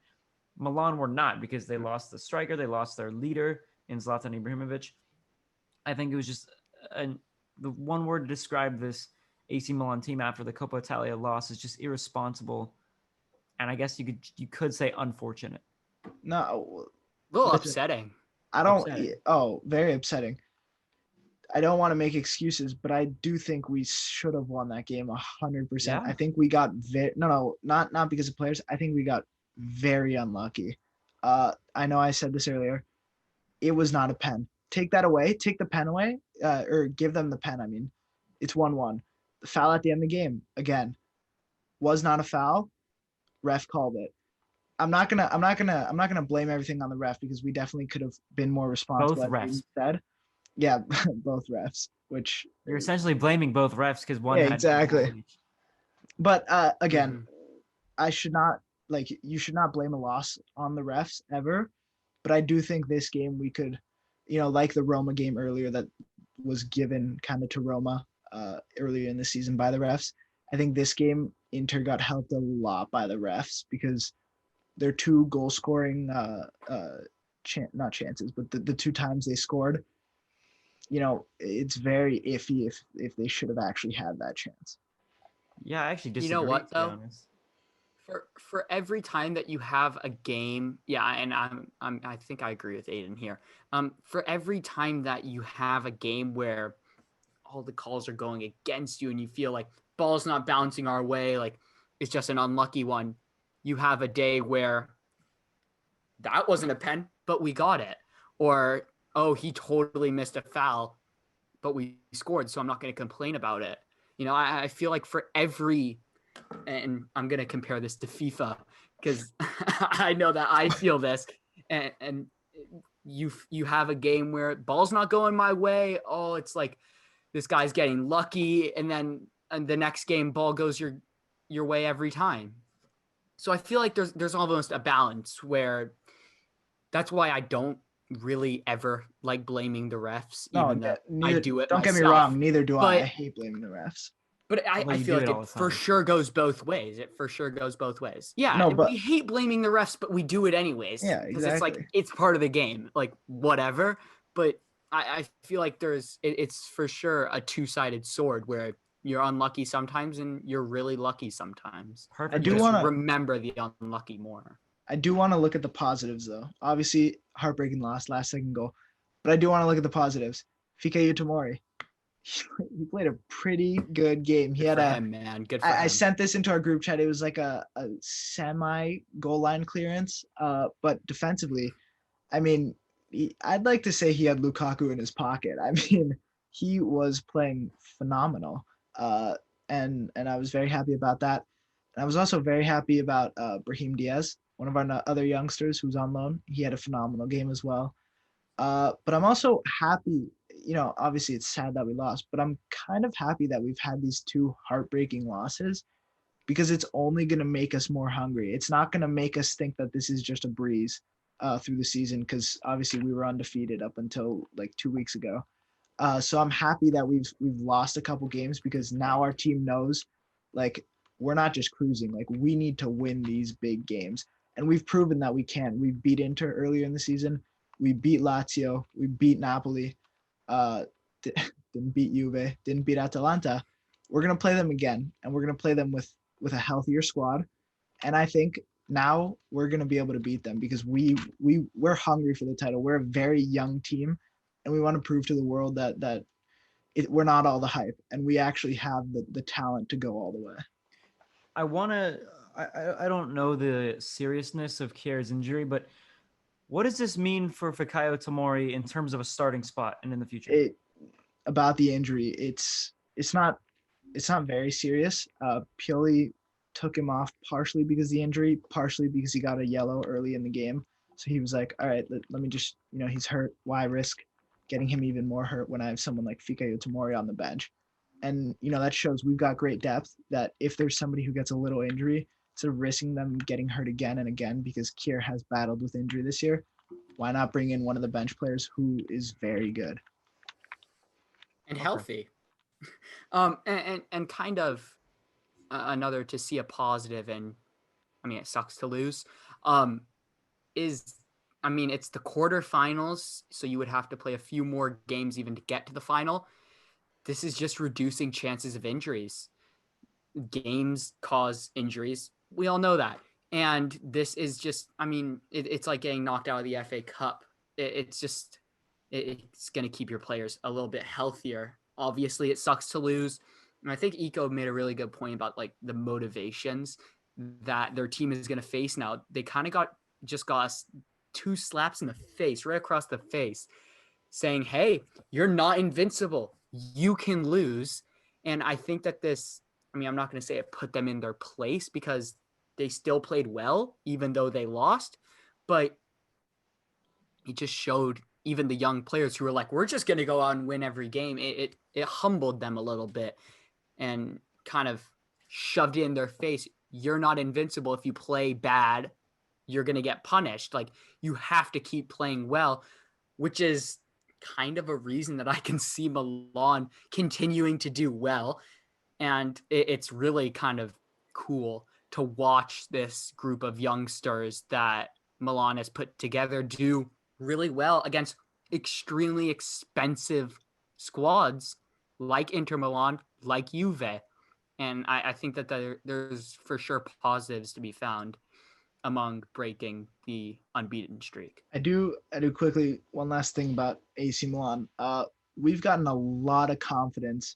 Milan were not, because they lost the striker, they lost their leader in Zlatan Ibrahimovic. I think it was just the one word to describe this AC Milan team after the Copa Italia loss is just irresponsible. And I guess you could say unfortunate. No, A little listen, upsetting. I don't. Upsetting. Oh, very upsetting. I don't want to make excuses, but I do think we should have won that game 100%. Yeah. I think we got not because of players. I think we got very unlucky. I know I said this earlier. It was not a pen. Take that away. Take the pen away, or give them the pen. I mean, it's 1-1. The foul at the end of the game again was not a foul. Ref called it. I'm not gonna blame everything on the ref, because we definitely could have been more responsible. Both refs. Said. Yeah, both refs. Which You're essentially blaming both refs because one Yeah, had exactly. But again, Mhm. you should not blame a loss on the refs ever. But I do think this game we could, like the Roma game earlier that was given kind of to Roma earlier in the season by the refs. I think this game Inter got helped a lot by the refs, because their 2 goal scoring not chances, but the 2 times they scored, it's very iffy if they should have actually had that chance. Yeah, I actually disagree. You know what, to be though? honest. For every time that you have a game, yeah, and I think I agree with Aiden here. For every time that you have a game where all the calls are going against you and you feel like ball's not bouncing our way, like it's just an unlucky one, you have a day where that wasn't a pen, but we got it. Or, oh, he totally missed a foul, but we scored, so I'm not going to complain about it. I feel like for every, and I'm going to compare this to FIFA because I know that I feel this, and you have a game where ball's not going my way. Oh, it's like this guy's getting lucky, and then the next game ball goes your way every time. So I feel like there's almost a balance where that's why I don't really ever like blaming the refs, even though I do it Don't myself. get me wrong, neither do I. But- I hate blaming the refs. But Although I you feel do like it all it the for time. sure goes both ways. It for sure goes both ways. Yeah, No, but- we hate blaming the refs, but we do it anyways. Yeah, Because it's like, exactly. it's part of the game, like whatever. But I feel like it's for sure a two-sided sword where you're unlucky sometimes and you're really lucky sometimes. Perfect. I do Just wanna- remember the unlucky more. I do want to look at the positives, though. Obviously, heartbreaking loss, last second goal. But I do want to look at the positives. Fikayo Tomori. He played a pretty good game. He Good had for a. him, man. Good for I him. sent this into our group chat. It was like a semi goal line clearance. But defensively, I mean, I'd like to say he had Lukaku in his pocket. I mean, he was playing phenomenal. And I was very happy about that. And I was also very happy about Brahim Diaz, one of our other youngsters who's on loan. He had a phenomenal game as well. But I'm also happy, obviously it's sad that we lost, but I'm kind of happy that we've had these 2 heartbreaking losses, because it's only going to make us more hungry. It's not going to make us think that this is just a breeze through the season, because obviously we were undefeated up until like 2 weeks ago. So I'm happy that we've lost a couple games, because now our team knows, like, we're not just cruising. Like, we need to win these big games, and we've proven that we can. We beat Inter earlier in the season. We beat Lazio. We beat Napoli. didn't beat Juve, didn't beat Atalanta. We're gonna play them again, and we're gonna play them with a healthier squad. And I think now we're gonna be able to beat them because we're hungry for the title. We're a very young team, and we want to prove to the world that we're not all the hype, and we actually have the talent to go all the way. I want to. I don't know the seriousness of Kier's injury, but what does this mean for Fikayo Tomori in terms of a starting spot and in the future? About the injury, it's not very serious. Pioli took him off partially because of the injury, partially because he got a yellow early in the game. So he was like, all right, let me just, he's hurt. Why risk getting him even more hurt when I have someone like Fikayo Tomori on the bench? And, that shows we've got great depth, that if there's somebody who gets a little injury, instead of risking them getting hurt again and again, because Kier has battled with injury this year, why not bring in one of the bench players who is very good and healthy? And kind of another to see a positive, and I mean, it sucks to lose, it's the quarterfinals, so you would have to play a few more games even to get to the final. This is just reducing chances of injuries. Games cause injuries. We all know that. And this is just, it's like getting knocked out of the FA Cup. It's going to keep your players a little bit healthier. Obviously, it sucks to lose. And I think Eco made a really good point about like the motivations that their team is going to face now. They kind of got us 2 slaps in the face, right across the face, saying, hey, you're not invincible. You can lose. And I think that I'm not going to say it put them in their place because they still played well, even though they lost. But it just showed even the young players who were like, we're just going to go out and win every game. It humbled them a little bit and kind of shoved it in their face. You're not invincible. If you play bad, you're going to get punished. Like, you have to keep playing well, which is kind of a reason that I can see Milan continuing to do well. And it's really kind of cool to watch this group of youngsters that Milan has put together do really well against extremely expensive squads like Inter Milan, like Juve. And I think that there's for sure positives to be found among breaking the unbeaten streak. I do quickly, one last thing about AC Milan. We've gotten a lot of confidence,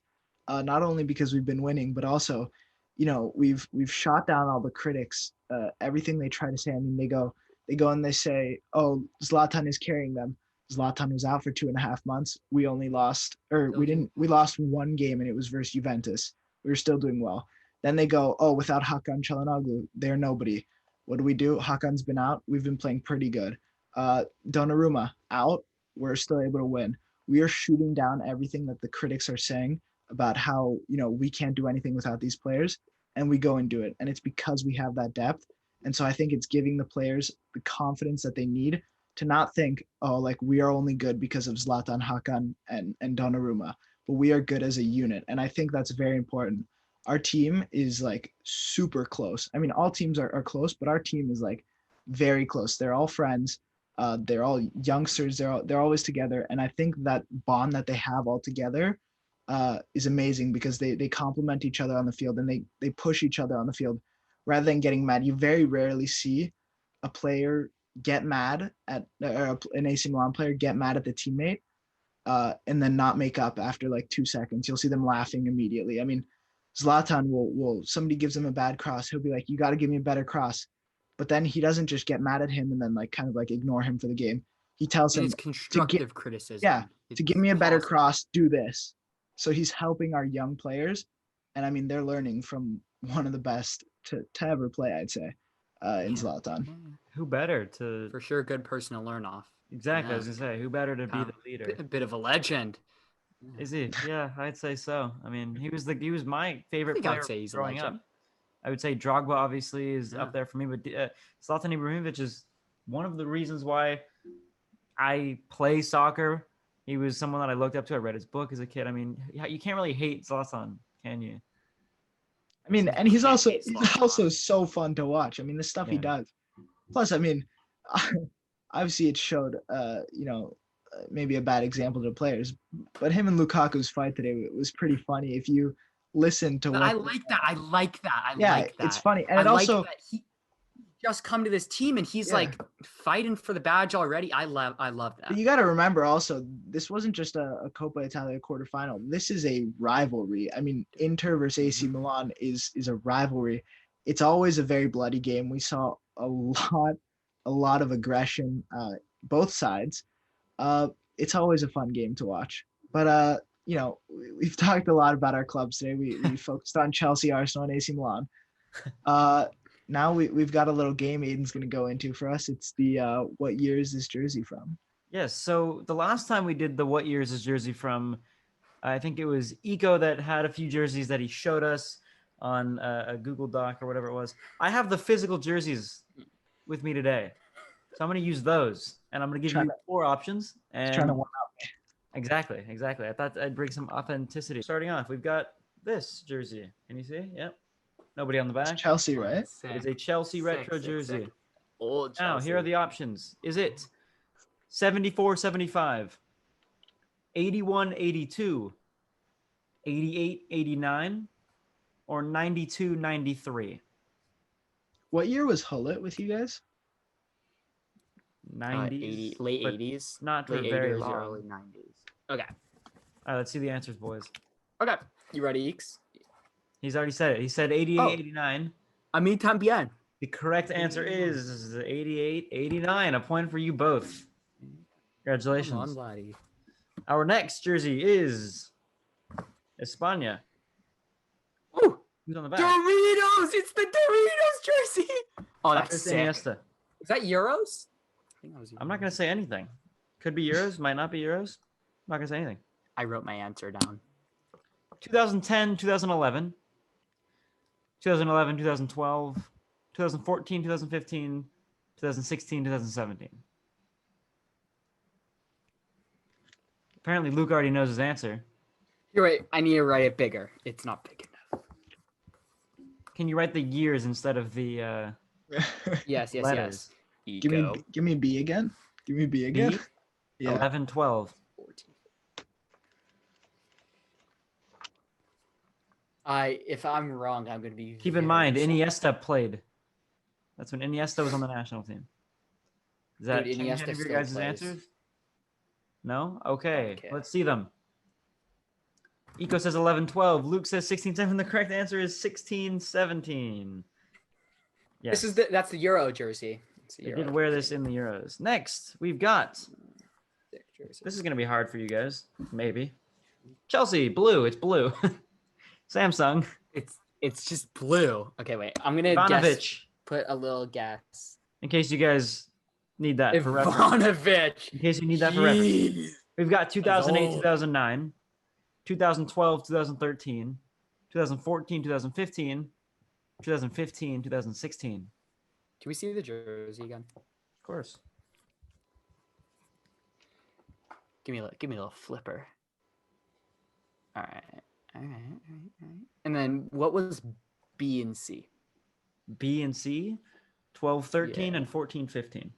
not only because we've been winning, but also, we've shot down all the critics. Everything they try to say. I mean, they go and they say, "Oh, Zlatan is carrying them." Zlatan was out for 2.5 months. We lost 1 game, and it was versus Juventus. We were still doing well. Then they go, "Oh, without Hakan Çalhanoğlu, they're nobody." What do? Hakan's been out. We've been playing pretty good. Donnarumma out. We're still able to win. We are shooting down everything that the critics are saying about how, we can't do anything without these players, and we go and do it. And it's because we have that depth. And so I think it's giving the players the confidence that they need to not think, oh, like we are only good because of Zlatan, Hakan, and Donnarumma, but we are good as a unit. And I think that's very important. Our team is like super close. I mean, all teams are close, but our team is like very close. They're all friends. They're all youngsters. They're always together. And I think that bond that they have all together is amazing because they complement each other on the field, and they push each other on the field rather than getting mad. You very rarely see a player get mad at an AC Milan player get mad at the teammate and then not make up after like 2 seconds. You'll see them laughing immediately. I mean, Zlatan will somebody gives him a bad cross, he'll be like, you got to give me a better cross. But then he doesn't just get mad at him and then like kind of like ignore him for the game. He tells him it's constructive criticism. Yeah, it's to give me a better positive. cross, do this. So he's helping our young players, and I mean they're learning from one of the best to ever play, I'd say, in Zlatan. Who better to For sure, good person to learn off. Exactly. I was gonna say, who better to be the leader? A bit of a legend. Is he? Yeah, I'd say so. I mean, he was my favorite player growing up. I would say Drogba obviously is up there for me, but Zlatan Ibrahimovic is one of the reasons why I play soccer. He was someone that I looked up to. I read his book as a kid. I mean, you can't really hate Zlatan, can you? I mean, and he's also so fun to watch. I mean, the stuff he does. Plus, I mean, obviously it showed, maybe a bad example to players, but him and Lukaku's fight today was pretty funny. If you listen to But what I like that. I like that. I yeah, like that. it's funny. And I it like also that he just come to this team and he's Yeah. like fighting for the badge already. I love but that. you got to remember also, this wasn't just a Copa Italia quarterfinal. This is a rivalry. I mean, Inter versus AC Milan is a rivalry. It's always a very bloody game. We saw a lot of aggression, both sides. It's always a fun game to watch. But we've talked a lot about our clubs today. We focused on Chelsea, Arsenal, and AC Milan. Now we've got a little game Aiden's going to go into for us. It's the what year is this jersey from? Yes. So the last time we did the what year is this jersey from, I think it was Eco that had a few jerseys that he showed us on a Google Doc or whatever it was. I have the physical jerseys with me today, so I'm going to use those, and I'm going to give you 4 options. And Trying to one up. exactly. I thought I'd bring some authenticity. Starting off, we've got this jersey. Can you see? Yep. Nobody on the back. It's Chelsea, right? It is a Chelsea retro jersey. Sick. Old Chelsea. Now, here are the options. Is it 74-75, 81-82, 88-89, or 92-93? What year was Hullet with you guys? 90s, late but 80s. not for late very 80s, long. early 90s. Okay. All right, let's see the answers, boys. Okay. You ready, Eeks? He's already said it. He said 88-89. A mí también. The correct answer is 88-89. A point for you both. Congratulations. Come on, buddy. Our next jersey is España. Ooh, Who's on the back? Doritos! It's the Doritos jersey. Oh, that's Andres sick. Iniesta. Is that Euros? I think that was Euros. I'm not going to say anything. Could be Euros, might not be Euros. I'm not going to say anything. I wrote my answer down. 2010, 2011, 2011, 2012, 2014, 2015, 2016, 2017. Apparently, Luke already knows his answer. You're right. I need to write it bigger. It's not big enough. Can you write the years instead of the Yes. letters? give me B again. Give me B again. B? Yeah. 11, 12. 14. If I'm wrong, I'm gonna be. Keep in mind, Iniesta played. That's when Iniesta was on the national team. Does that Dude, change Iniesta any of your still guys' plays. answers? No? Okay. Okay. Let's see them. Eco says 11-12. Luke says 16-7. The correct answer is 16-17. Yes. That's the Euro jersey. It's the They Euro did wear jersey. this in the Euros. Next, we've got. Sick jersey. This is going to be hard for you guys. Maybe. Chelsea, blue. It's blue. Samsung. It's just blue. Okay, wait. I'm gonna guess. Ivanovic. Put a little guess. In case you guys need that for reference. Ivanovic. In case you need that for reference. Jeez. We've got 2008, old. 2009, 2012, 2013, 2014, 2015, 2015, 2016. Can we see the jersey again? Of course. Give me a little flipper. All right. And then what was B and C? B and C, 12, 13, Yeah. and 14, 15.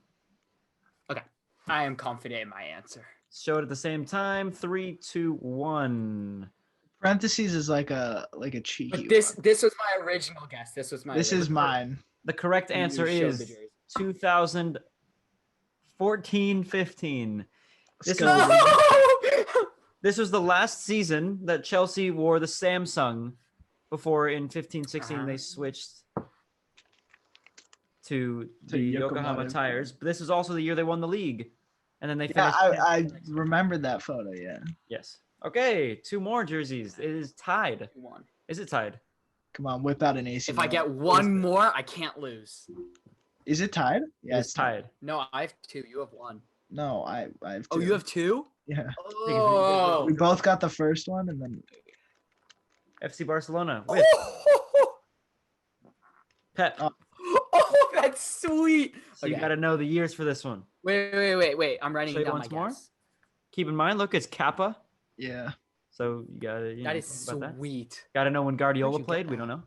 Okay. I am confident in my answer. Show it at the same time. 3, 2, 1. Parentheses is like a cheat. But this was my original guess. This was my. This is original- mine. The correct You answer showed is the jersey. 2014, 15. Let's This go. is- This was the last season that Chelsea wore the Samsung before in 15-16 they switched to the Yokohama Yokohama. tires. But this is also the year they won the league. And then they Yeah, finished. I remembered that photo. Yeah. Yes. Okay, 2 more jerseys. It is tied. One. Is it tied? Come on, whip out an AC. If I get one more, I can't lose. Is it tied? Yeah, It's tied. No, I have 2. You have 1. No, I have two. Oh, you have 2? Yeah. Oh. We both got the first one, and then FC Barcelona with Pep. Oh. Oh, that's sweet. So you got to know the years for this one. Wait. I'm writing Show you down once my more? guess. Keep in mind, look, it's Kappa. yeah. So you got to That is think about that. sweet. Got to know when Guardiola Where'd you played. get We that? don't know.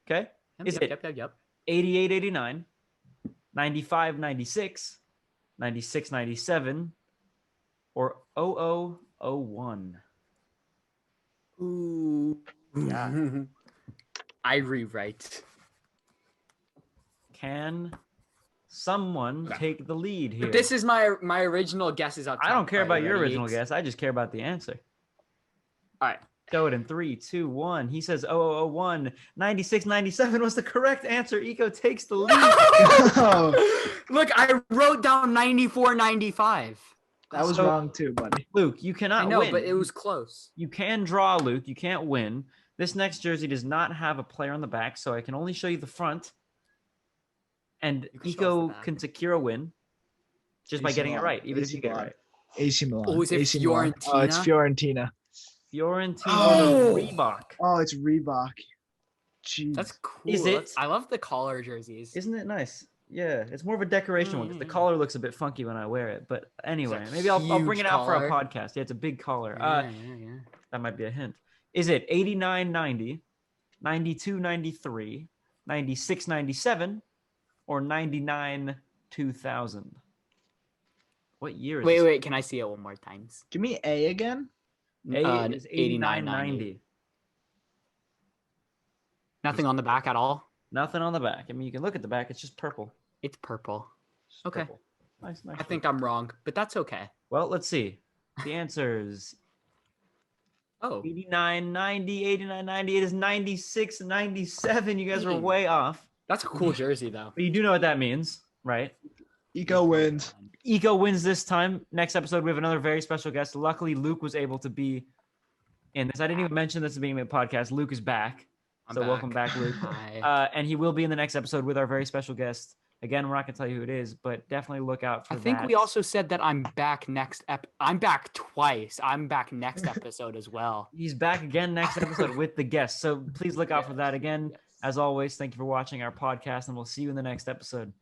Okay. Is Yep, it Yep. or 0001? Ooh. Yeah. I rewrite. Can someone take the lead here? But this is my original guess is up top. I don't care Are you about your ready, original Yates? guess. I just care about the answer. All right. Go it in 3, 2, 1. He says 0001. 96, 97 was the correct answer. Eco takes the lead. Oh, Look, I wrote down 94, 95. that was So- wrong too, buddy. Luke, you cannot I know, win. but it was close. You can draw, Luke. You can't win. This next jersey does not have a player on the back, so I can only show you the front. And You can show us Eco the back. can secure a win just by AC getting it Milan. right, even if AC you get it Milan. right. AC Milan. Oh, is it AC Milan. Oh, Fiorentina? it's Fiorentina. Fiorentina Oh! Reebok. Oh, it's Reebok. Jeez. That's cool. Is it? I love the collar jerseys. Isn't it nice? Yeah, it's more of a decoration one because the collar looks a bit funky when I wear it. But anyway, a maybe I'll bring huge it out for a collar. podcast. Yeah, it's a big collar. Yeah. That might be a hint. Is it 89, 90, 92, 93, 96, 97, or 99, 2000? What year is this? Wait. Can I see it one more times? Give me A again. A is 89, 90. Nothing on the back at all. Nothing on the back. I mean, you can look at the back. It's just purple. It's purple. Just Okay. purple. Nice. I think I'm wrong, but that's okay. Well, let's see. The answers Oh, 89, 90, 89, 90. It is 96, 97. You guys were Dang. way off. that's a cool jersey though. But you do know what that means, right? Eco wins. Eco wins this time. Next episode, we have another very special guest. Luckily, Luke was able to be in this. I didn't even mention this at the beginning of the podcast. Luke is back. Welcome back, Luke. Hi. And he will be in the next episode with our very special guest. Again, we're not going to tell you who it is, but definitely look out for I that. think we also said that I'm back next I'm back twice. I'm back next episode as well. He's back again next episode with the guest. So please look out for that again. Yes. As always, thank you for watching our podcast, and we'll see you in the next episode.